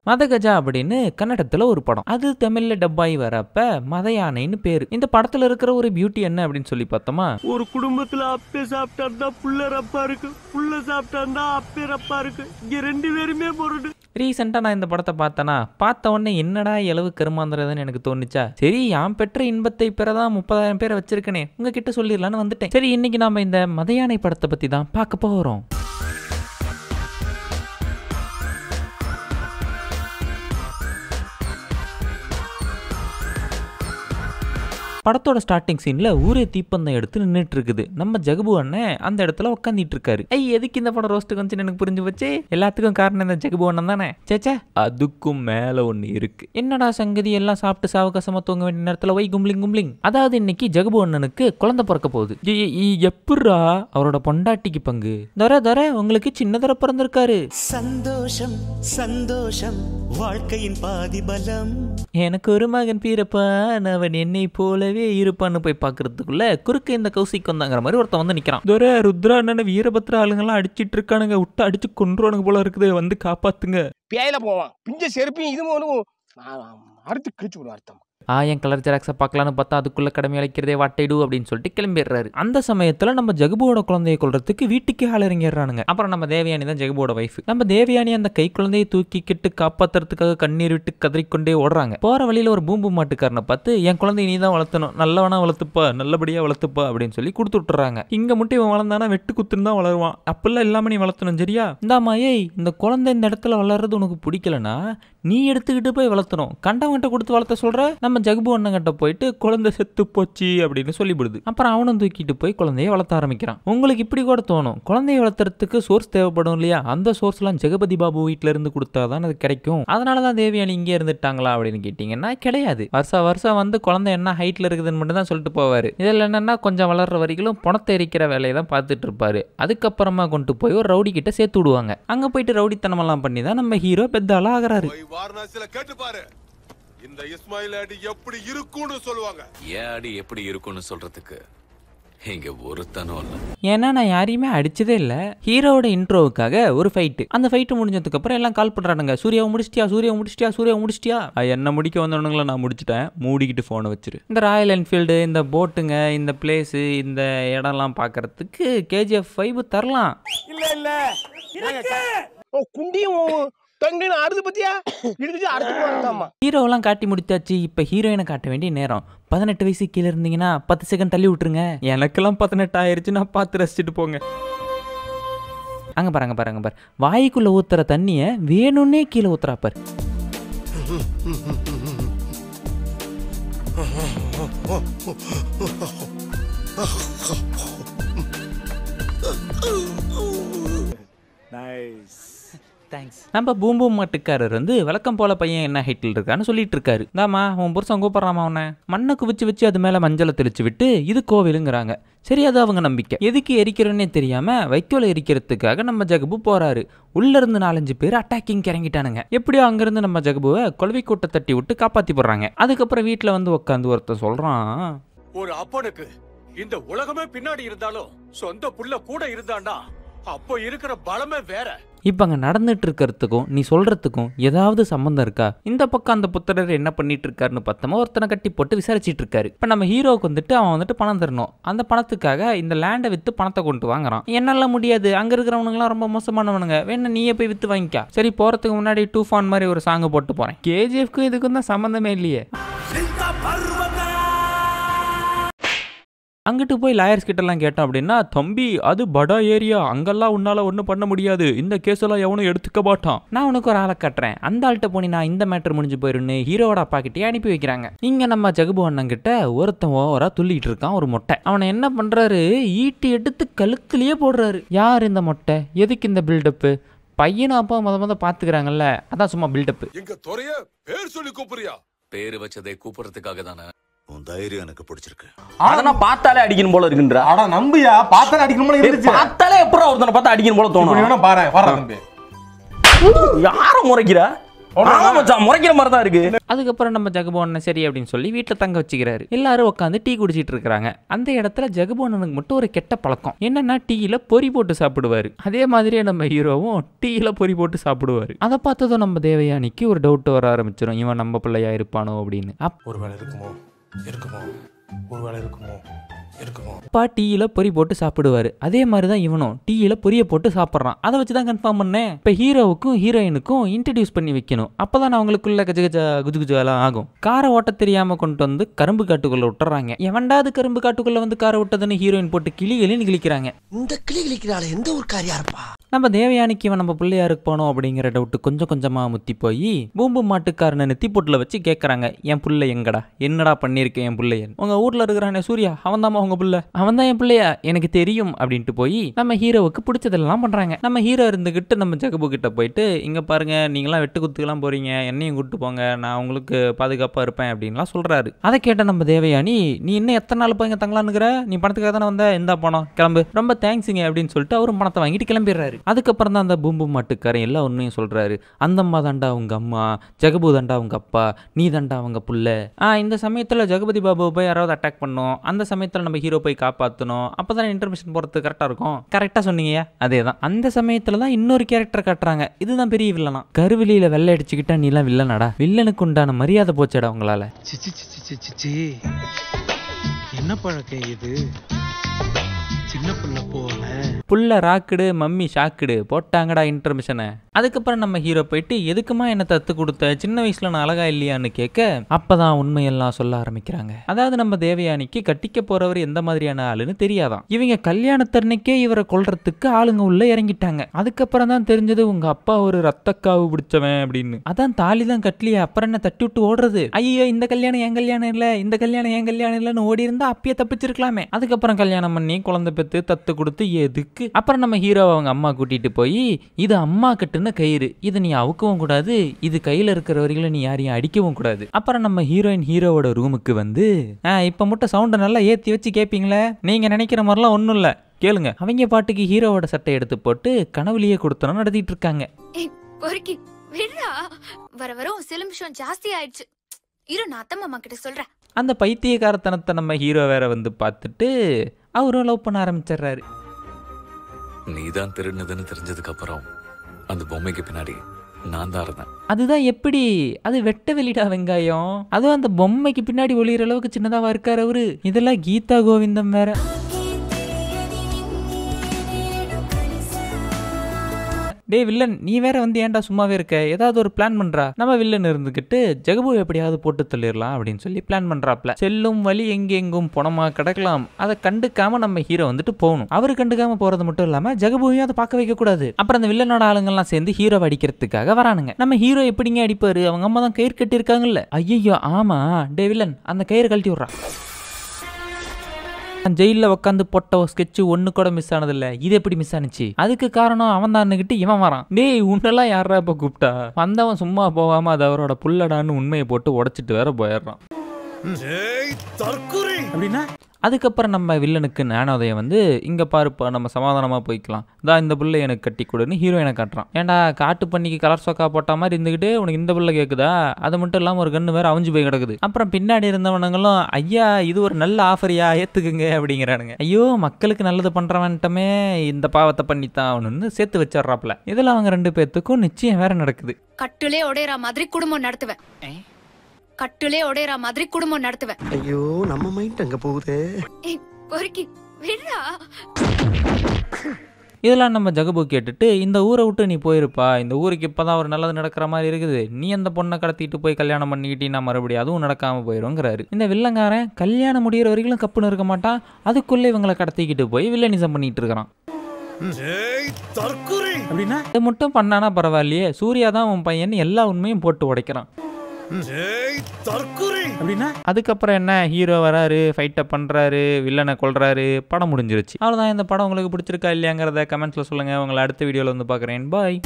மதகஜா அப்படின்னு கன்னடத்துல ஒரு படம், அது தமிழ்ல டப்பாய் வரப்ப மதயானைன்னு பேரு. இந்த படத்துல இருக்கிற ஒரு பியூட்டி என்ன அப்படின்னு சொல்லி பார்த்தோமா, ஒரு குடும்பத்துல அப்பே சாப்பிட்டா புள்ள ரப்பா இருக்கு, புள்ள சாப்பிட்டா அப்பே ரப்பா இருக்கு, இங்க 2 பேருமே பொருடு. ரீசெண்டா நான் இந்த படத்தை பார்த்தேனா, பார்த்த உடனே என்னடா எளவு கருமாந்துறதுன்னு எனக்கு தோணுச்சா. சரி, யான் பெற்ற இன்பத்தை பெறதான் 30,000 பேரை வச்சிருக்கனே, உங்ககிட்ட சொல்லிடலான்னு வந்துட்டேன். சரி, இன்னைக்கு நாம இந்த மதயானை படத்தை பத்தி தான் பார்க்க போறோம். படத்தோட ஸ்டார்டிங் சீன்ல ஊரே தீப்பந்தம் எடுத்து நின்றுட்டு இருக்குது. நம்ம ஜகபு அண்ணன் அந்த இடத்துல உட்காந்துட்டு இருக்காரு. எதுக்கு இந்த படம் ரோஸ்ட் வந்துச்சுன்னு எனக்கு புரிஞ்சு வச்சு, எல்லாத்துக்கும் காரணம் இந்த ஜகபு அண்ணன் தானே. சேச்சா, அதுக்கும் மேல ஒண்ணு இருக்கு. என்னடா சங்கதி, எல்லாம் சாப்பிட்டு சாவகாசமா தூங்க வேண்டிய நேரத்துல வை கும்லிங். அதாவது இன்னைக்கு ஜகபு அண்ணனுக்கு குழந்தை பிறக்க போகுது. எப்படா அவரோட பொண்டாட்டிக்கு பங்கு? தர உங்களுக்கு சின்னதர பிறந்திருக்காரு. சந்தோஷம் சந்தோஷம் வாழ்க்கையின் பாதி பலம். எனக்கு ஒரு மகன் பீரப்பான், அவன் என்னை போலவே இருப்பான்னு போய் பாக்குறதுக்குள்ள குறுக்க இந்த கௌசிக்கு வந்தாங்கிற மாதிரி ஒருத்தன் வந்து நிக்கிறான். துரை, ருத்ரா அண்ணன் வீரபத்ரா ஆளுங்கெல்லாம் அடிச்சிட்டு இருக்கானுங்க, விட்டு அடிச்சு கொன்றுவானுங்க போல இருக்குது, வந்து காப்பாத்துங்க. பேயில போவான் பிஞ்ச செருப்பையும் இது அறுத்து கிழிச்சு விடும் அர்த்தம். என் கலர் ஜெராக்ஸை பார்க்கலான்னு பார்த்தா அதுக்குள்ள கடமை அழைக்கிறதே வாட்டைடு அப்படின்னு சொல்லிட்டு கிளம்பிடுறாரு. அந்த சமயத்துல நம்ம ஜகபுவோட குழந்தையை கொள்றதுக்கு வீட்டுக்கே ஆள் இறங்கிடுறானுங்க. அப்புறம் நம்ம தேவயானி தான் ஜகபுவோட வைஃப். நம்ம தேவயானி அந்த கை குழந்தையை தூக்கிக்கிட்டு காப்பாத்துறதுக்காக கண்ணீர் விட்டு கதறிக்கொண்டே ஓடுறாங்க. போற வழியில ஒரு பூம்பு மாட்டுக்காரனை பார்த்து, என் குழந்தைய நீ தான் வளர்த்தணும், நல்லவனா வளர்த்துப்பா, நல்லபடியா வளர்த்துப்பா அப்படின்னு சொல்லி கொடுத்து விட்டுறாங்க. இங்க மட்டும் இவன் வளர்ந்தானா வெட்டு குத்துன்னு தான் வளருவான், அப்பெல்லாம் இல்லாம நீ வளர்த்தணும், சரியா? இந்தாமா, இந்த குழந்தை இந்த இடத்துல வளர்றது உனக்கு பிடிக்கலனா நீ எடுத்துக்கிட்டு போய் வளர்த்தணும், கண்டவங்கிட்ட கொடுத்து வளர்த்த சொல்ற. நம்ம ஜகபு அண்ணங்கிட்ட போயிட்டு குழந்தை செத்து போச்சு அப்படின்னு சொல்லிவிடுது. அப்புறம் அவனும் தூக்கிட்டு போய் குழந்தைய வளர்த்த ஆரம்பிக்கிறான். உங்களுக்கு இப்படி கூட தோணும், குழந்தைய வளர்த்துறதுக்கு சோர்ஸ் தேவைப்படும் இல்லையா? அந்த சோர்ஸ் எல்லாம் ஜெகபதி பாபு வீட்டுல இருந்து கொடுத்தாதான் அது கிடைக்கும். அதனாலதான் தேவயானி இங்கே இருந்துட்டாங்களா அப்படின்னு கேட்டீங்கன்னா கிடையாது. வருஷம் வந்து குழந்தை என்ன ஹைட்ல இருக்குதுன்னு மட்டும் தான் சொல்லிட்டு போவாரு. இதுல என்னன்னா கொஞ்சம் வளர்ற வரைக்கும் பணத்தை எரிக்கிற வேலையை தான் பார்த்துட்டு இருப்பாரு. அதுக்கப்புறமா கொண்டு போய் ஒரு ரவுடி கிட்ட சேர்த்து விடுவாங்க. அங்க போயிட்டு ரவுடித்தனம் எல்லாம் பண்ணி தான் நம்ம ஹீரோ பெத்த ஆளா ஆகிறாரு. வாரணாசில கேட்டு பாரு, இந்த இஸ்மாயில் அடி எப்படி இருக்கும்னு சொல்லுவாங்க. ஏன் அடி எப்படி இருக்கும்னு சொல்றதுக்கு இங்க ஒருத்தனும் இல்ல. ஏன்னா நான் யாரையுமே அடிச்சதே இல்ல. ஹீரோவோட இன்ட்ரோவுக்காக ஒரு ஃபைட். அந்த ஃபைட் முடிஞ்சதுக்கு அப்புறம் எல்லாம் கால் பண்றானுங்க, சூர்யாவை முடிச்சிட்டியா. என்ன முடிக்க வந்தவனுங்கள நான் முடிச்சிட்டேன், மூடிக்கிட்டு போனை வச்சிரு. இந்த ராயல் என்ஃபீல்டு, இந்த போட்டுங்க, இந்த பிளேஸ், இந்த இடம்லாம் பாக்குறதுக்கு KGF 5 தரலாம். இல்ல குண்டியும் அறுது பத்தியா இடிச்சு அறுத்து போறாமா. ஹீரோவெல்லாம் காட்டி முடிச்சாச்சு. இப்ப ஹீரோயினை காட்ட வேண்டிய நேரம். 18 வயசு கீழே இருந்தீங்கன்னா 10 செகண்ட் தள்ளி விட்டுருங்க. எனக்கெல்லாம் 18 ஆயிருச்சு, நான் பார்த்து ரசிச்சுட்டு போங்க. அங்க பாருங்க, வாய்க்குள்ள ஊத்துற தண்ணிய வேணும்னே கீழே ஊத்துறா பாரு. நம்ம பூம்பூ மாட்டுக்காரர் வந்து வழக்கம் போல பையன் என்ன ஹைட்டில் இருக்கான்னு சொல்லிட்டு இருக்காரு. தாமா, உன் புருஷன் கூப்பிடுறாமா உன்னை. மண்ணை குவிச்சு அது மேல மஞ்சளை தெளிச்சு விட்டு இது கோவிலுங்கிறாங்க. சரி, அது அவங்க நம்பிக்கை. எதுக்கு எரிக்கிறோன்னே தெரியாம வைக்கோல எரிக்கிறதுக்காக நம்ம ஜகபு போறாரு. உள்ள இருந்து 4-5 பேர் அட்டாக்கிங் இறங்கிட்டானுங்க. எப்படியோ அங்கிருந்து நம்ம ஜகபுவை கொலவை கூட்ட தட்டி விட்டு காப்பாத்தி போடுறாங்க. அதுக்கப்புறம் வீட்டுல வந்து உட்காந்து ஒருத்தன் சொல்றான், ஒரு அப்பனுக்கு இந்த உலகமே பின்னாடி இருந்தாலும் சொந்த புள்ள கூட இருந்தாண்டா, அப்போ இருக்கிற பலமே வேற. இப்ப அங்க நடந்துட்டு இருக்கிறதுக்கும் நீ சொல்றதுக்கும் ஏதாவது சம்பந்தம் இருக்கா? இந்த பக்கம் அந்த புத்தரர் என்ன பண்ணிட்டு இருக்காருன்னு பார்த்தோமா, ஒருத்தனை கட்டி போட்டு விசாரிச்சிட்டு இருக்காரு. இப்ப நம்ம ஹீரோவுக்கு வந்துட்டு அவன் வந்துட்டு பணம் தரணும். அந்த பணத்துக்காக இந்த லேண்டை வித்து பணத்தை கொண்டு வாங்குறான். என்னால முடியாது, அங்க இருக்கிறவனுங்களாம் ரொம்ப மோசமானவனுங்க, வேணா நீயே போய் வித்து வாங்கிக்கா. சரி, போறதுக்கு முன்னாடி 2 ஃபான் மாதிரி ஒரு சாங் போட்டு போறேன். KGFக்கு இதுக்கும் தான் சம்பந்தமே இல்லையே. அங்கிட்டு போய் லாயர்ஸ் கிட்ட எல்லாம் கேட்டோம் அப்படின்னா, தம்பி அது படா ஏரியா, அங்கெல்லாம் உன்னால ஒன்றும் பண்ண முடியாது, இந்த கேஸ் எல்லாம் எவனும் எடுத்துக்க மாட்டான். நான் உனக்கு ஒரு ஆளை கட்டுறேன், அந்த ஆள்கிட்ட போனி நான் இந்த மேட்டர் முடிஞ்சு போயிருன்னு ஹீரோட அப்பா கிட்டே அனுப்பி வைக்கிறாங்க. இங்க நம்ம ஜகபு அண்ணன் கிட்ட ஒருத்தன் ஓவரா துள்ளிட்டு இருக்கான், ஒரு மொட்டை. அவனை என்ன பண்றாரு, ஈட்டி எடுத்து கழுத்துலயே போடுறாரு. யார் இந்த மொட்டை, எதுக்கு இந்த பில்டப்பு? பையனும் அப்பா முத பாத்துக்கிறாங்கல்ல, அதான் சும்மா பில்டப். எங்க துறைய பேர் சொல்லி கூப்பிடுறியா? பேரு வச்சதை கூப்பிடுறதுக்காக தானே. உன் தைரியம் எனக்கு பிடிச்சிருக்கு. அதெல்லாம் பார்த்தாலே அடிக்கணும் போல இருக்குன்ற. அட நம்பியா, பார்த்தாலே அடிக்கணும் போல இருந்துச்சு. பார்த்தாலே எப்பறம் ஒருத்தனை பார்த்தா அடிக்கணும் போல தோணும். பாரு தம்பி, யார முறைக்கிறா? முறைக்கிற மாதிரி தான் இருக்கு. அதுக்கப்புறம் நம்ம ஜெகபோண்ணன் சரி அப்படின்னு சொல்லி வீட்டில் தங்க வச்சுக்கிறாரு. எல்லாரும் உட்காந்து டீ குடிச்சிட்டு இருக்காங்க. அந்த இடத்துல ஜெகபோண்ணனுக்கு மட்டும் ஒரு கெட்ட பழக்கம் என்னன்னா, டீயில பொறி போட்டு சாப்பிடுவாரு. அதே மாதிரியே நம்ம ஹீரோவும் டீயில பொறி போட்டு சாப்பிடுவாரு. அதை பார்த்ததும் நம்ம தேவயானிக்கு ஒரு டவுட் வர ஆரம்பிச்சிடும், இவன் நம்ம பிள்ளையா இருப்பானோ அப்படின்னு. ஒருவேளை இருக்குமோ ஒருவேளை இருக்குமோ அப்பா டீயில பொறி போட்டு சாப்பிடுவாரு. அதே மாதிரி தான் இவனும் டீயில பொரிய போட்டு சாப்பிட்றான். அதை வச்சு தான் கன்ஃபார்ம் பண்ணேன். இப்போ ஹீரோவுக்கும் ஹீரோயினுக்கும் இன்ட்ரடியூஸ் பண்ணி வைக்கணும். அப்பதான் அவங்களுக்குள்ள குஜு குஜெல்லாம் ஆகும். காரை ஓட்ட தெரியாம கொண்டு வந்து கரும்பு காட்டுக்குள்ள விட்டுறாங்க. எவன்டாது கரும்பு காட்டுக்குள்ள வந்து காரை விட்டதுன்னு ஹீரோயின் போட்டு கிளிகளின்னு கிளிக்கிறாங்க. இந்த கிளி கிளிக்கிறாள் எந்த ஒரு காரியா இருப்பா? நம்ம தேவயானிக்கு இவன் நம்ம பிள்ளையா இருப்பானோ அப்படிங்கிற டவுட் கொஞ்சம் கொஞ்சமா முத்தி போய் பூம்பு மாட்டுக்காரனை நெத்தி போட்டுல வச்சு கேட்கறாங்க, என் பிள்ளை எங்கடா, என்னடா பண்ணிருக்கேன் என் பிள்ளையன்? உங்க ஊர்ல இருக்கிறானே சூர்யா, அவன் தான் உங்க பிள்ளை, அவன் தான் என் பிள்ளையா, எனக்கு தெரியும் அப்படின்ட்டு போய் நம்ம ஹீரோவுக்கு பிடிச்சதெல்லாம் பண்றாங்க. நம்ம ஹீரோ இருந்துகிட்டு நம்ம ஜெகபு கிட்ட போயிட்டு, இங்க பாருங்க நீங்களாம் வெட்டு குத்துக்கெல்லாம் போறீங்க, என்னையும் கூப்பிட்டு போங்க, நான் உங்களுக்கு பாதுகாப்பா இருப்பேன் அப்படின்லாம் சொல்றாரு. அதை கேட்ட நம்ம தேவயானி, நீ இன்னும் எத்தனை நாள் போய் தங்கலான்னுங்கிற, நீ பணத்துக்காக தானே வந்த, எந்த பணம், கிளம்பு, ரொம்ப தேங்க்ஸுங்க அப்படின்னு சொல்லிட்டு அவரும் பணத்தை வாங்கிட்டு கிளம்பிடுறாரு. அதுக்கப்புறம் தான் அந்த பூம்பு மாட்டுக்காரன் எல்லா உண்மையும் சொல்றாரு. அந்த அம்மா தாண்டா உங்க அம்மா, ஜெகபு தாண்டா உங்க அப்பா, நீ தாண்டா அவங்க புள்ள. இந்த சமயத்துல ஜெகபதி பாபுவை போய் யாராவது அட்டாக் பண்ணோம், அந்த சமயத்துல நம்ம ஹீரோ போய் காப்பாற்றணும், அப்பதான் இன்டர்மிஷன் போறது கரெக்டா இருக்கும். கரெக்டா சொன்னீங்க. அதேதான். அந்த சமயத்துல தான் இன்னொரு கேரக்டர் காட்டுறாங்க. இதுதான் பெரிய வில்லனா. கருவிலியில வெள்ளை அடிச்சுக்கிட்டா நீ எல்லாம் வில்லனடா, வில்லனுக்கு உண்டான மரியாதை போச்சடா உங்களால. என்ன பழக்கம் இது? சின்ன புள்ள போல புள்ள ராக்குடு, மம்மி ஷாக்குடு, போட்டாங்கடா இன்டர்மிஷனை. அதுக்கப்புறம் நம்ம ஹீரோ போயிட்டு, எதுக்குமா என்ன தத்து கொடுத்த, சின்ன வயசுல நான் அழகா இல்லையான்னு கேட்க, அப்பதான் உண்மையெல்லாம் சொல்ல ஆரம்பிக்கிறாங்க. அதாவது நம்ம தேவயானிக்கு கட்டிக்க போறவர் எந்த மாதிரியான ஆளுன்னு தெரியாதான். இவங்க கல்யாணத்தன்னைக்கே இவரை கொல்றதுக்கு ஆளுங்க உள்ள இறங்கிட்டாங்க. அதுக்கப்புறம் தான் தெரிஞ்சது உங்க அப்பா ஒரு ரத்தக்காவு பிடிச்சவன் அப்படின்னு. அதான் தாலி தான் கட்டலையே, அப்புறம் என்ன தட்டி விட்டு ஓடுறது, ஐயோ இந்த கல்யாணம் என் கல்யாணம் இல்ல, இந்த கல்யாணம் என் கல்யாணம் இல்லன்னு ஓடி இருந்தா அப்பயே தப்பிச்சிருக்கலாமே. அதுக்கப்புறம் கல்யாணம் பண்ணி குழந்தை பெத்து தத்து கொடுத்து எதுக்கு? அப்புறம் நம்ம ஹீரோ அவங்க அம்மா கூட்டிட்டு போய், இது அம்மா கட்டுன கயிறு, இது நீ அவுக்கவும் கூடாது, இது கையில இருக்கிற வரைக்கும் நீ யாரையும் அடிக்கவும் கூடாது. அப்புறம் நம்ம ஹீரோயின் ஹீரோவோட ரூமுக்கு வந்து, இப்ப மட்டும் சவுண்டை நல்லா ஏத்தி வச்சு கேட்பீங்களே, நீங்க நினைக்கிற மாதிரிலாம் ஒன்றும் இல்லை, கேளுங்க. அவங்க பாட்டுக்கு ஹீரோவோட சட்டை எடுத்து போட்டு கனவுலியே கொடுத்தனும் நடத்திட்டு இருக்காங்க. வர வர சிலம்பிஷம் ஜாஸ்தி ஆயிடுச்சு, இரு நான் அத்தை மாமா கிட்ட சொல்றேன். அந்த பைத்தியக்காரத்தனத்தை நம்ம ஹீரோ வேற வந்து பார்த்துட்டு அவரும் லவ் பண்ண ஆரம்பிச்சிடுறாரு. நீதான் திருடுனதுன்னு தெரிஞ்சதுக்கு அப்புறம் அந்த பொம்மைக்கு பின்னாடி நான் தான் இருந்தேன். அதுதான் எப்படி? அது வெட்ட வெளிடா வெங்காயம். அதுவும் அந்த பொம்மைக்கு பின்னாடி ஒளிகிற அளவுக்கு சின்னதாவா இருக்காரு அவரு. இதெல்லாம் கீதா கோவிந்தம் வேற. டே வில்லன், நீ வேற வந்து ஏன்டா சும்மாவே இருக்க, ஏதாவது ஒரு பிளான் பண்றா. நம்ம வில்லன் இருந்துகிட்டு ஜெகபு எப்படியாவது போட்டு தள்ளிடலாம் அப்படின்னு சொல்லி பிளான் பண்றாப்ல. செல்லும் வழி எங்கெங்கும் பணமா கிடக்கலாம், அதை கண்டுக்காம நம்ம ஹீரோ வந்துட்டு போகணும். அவரு கண்டுக்காம போறது மட்டும் இல்லாம ஜெகபுவையும் அதை பார்க்க வைக்க கூடாது. அப்புறம் அந்த வில்லனோட ஆளுங்கெல்லாம் சேர்ந்து ஹீரோவை அடிக்கிறதுக்காக வரானுங்க. நம்ம ஹீரோ எப்படிங்க அடிப்பாரு, அவங்க அம்மா தான் கயிறு கட்டி இருக்காங்கல்ல. ஐயோ ஆமா, டே வில்லன் அந்த கயிறு கழட்டி விடுறா. ஜெயில உட்காந்து போட்ட ஸ்கெட்ச் ஒண்ணு கூட மிஸ் ஆனதில்ல, இது எப்படி மிஸ் ஆனிச்சு? அதுக்கு காரணம் அவன் தான் இவன் வரான். டேய் உன்னெல்லாம் யாரா இப்ப கூப்பிட்டா? வந்தவன் சும்மா போகாம அது அவரோட புல்லடான்னு உண்மையை போட்டு உடைச்சிட்டு வேற போயிடுறான். அப்படின்னா அதுக்கப்புறம் நம்ம வில்லனுக்கு ஞானோதயம் வந்து, இங்க பாருப்பா நம்ம சமாதானமா போய்க்கலாம், தான் இந்த புள்ளை எனக்கு கட்டி கொடுன்னு ஹீரோயினை காட்டுறான். ஏன்டா காட்டு பண்ணிக்கு கலர் சோக்கா போட்ட மாதிரி இருந்துகிட்டு உனக்கு இந்த புள்ளை கேக்குதா? அது மட்டும் இல்லாம ஒரு கண்ணு வேற அவிஞ்சு போய் கிடக்குது. அப்புறம் பின்னாடி இருந்தவனுங்களும், ஐயா இது ஒரு நல்ல ஆஃபரியா, ஏத்துக்குங்க அப்படிங்கிறானுங்க. ஐயோ மக்களுக்கு நல்லது பண்றவன்ட்டமே இந்த பாவத்தை பண்ணித்தான் அவனு சேர்த்து வச்சிடறாப்ல. இதுல அவங்க ரெண்டு பேர்த்துக்கும் நிச்சயம் வேற நடக்குது. கட்டுலே உடையற மாதிரி குடும்பம் நடத்துவேன், கட்டுலே உடையற மாதிரி குடும்பம் நடத்துவேன். ஐயோ நம்ம மைண்ட் அங்க போகுதே. இதெல்லாம் நம்ம ஜெகபு கேட்டுட்டு, இந்த ஊரை விட்டு நீ போயிருப்பா, இந்த ஊருக்கு இப்பதான் ஒரு நல்லது நடக்கிற மாதிரி இருக்குது, நீ அந்த பொண்ணை கடத்திட்டு போய் கல்யாணம் பண்ணிக்கிட்டீங்கன்னா மறுபடியும் அதுவும் நடக்காம போயிருங்கிறாரு. இந்த வில்லங்காரன் கல்யாணம் முடிகிற வரைக்கும் கப்புன்னு இருக்க மாட்டான், அதுக்குள்ளே இவங்களை கடத்திக்கிட்டு போய் வில்லனிசம் பண்ணிட்டு இருக்கிறான். அப்படின்னா இது மட்டும் பண்ணானா பரவாயில்லையே, சூர்யா தான் உன் பையன் எல்லா உண்மையும் போட்டு உடைக்கிறான். அப்படின்னா அதுக்கப்புறம் என்ன, ஹீரோ வராரு, ஃபைட்டை பண்றாரு, வில்லனை கொல்றாரு, படம் முடிஞ்சிருச்சு. அவ்வளவுதான். இந்த படம் உங்களுக்கு பிடிச்சிருக்கா இல்லையாங்கிறத கமெண்ட்ஸ்ல சொல்லுங்க. உங்களை அடுத்த வீடியோல வந்து பாக்குறேன். பாய்.